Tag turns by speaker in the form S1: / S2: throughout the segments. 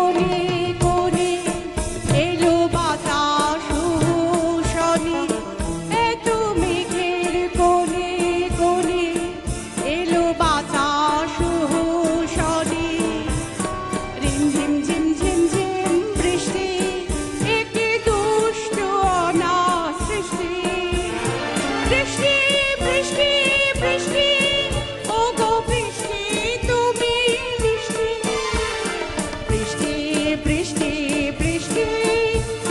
S1: কোণে কোণে এলো বাতাস শনি, এত মেঘের কোণে কোণে এলো বাতাস শনি। রিমঝিম ঝিমঝিম ঝিম বৃষ্টি, একে দুষ্ট অনাথ সৃষ্টি। বৃষ্টি বৃষ্টি বৃষ্টি, ও গো বৃষ্টি তুমি মিষ্টি। বৃষ্টি বৃষ্টি বৃষ্টি,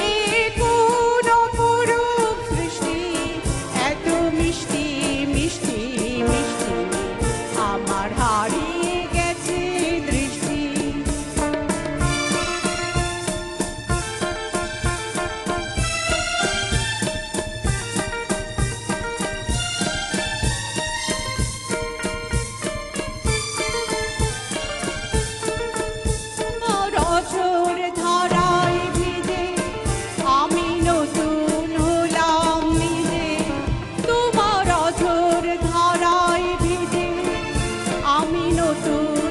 S1: এ কোন অপরূপ সৃষ্টি। এত মিষ্টি মিষ্টি মিষ্টি, আমার হারিয়ে গেছে দৃষ্টি। রজর ধারায় ভিজে আমি নতুন হলাম নিজে। তোমার রজর ধারায় ভিজে আমি নতুন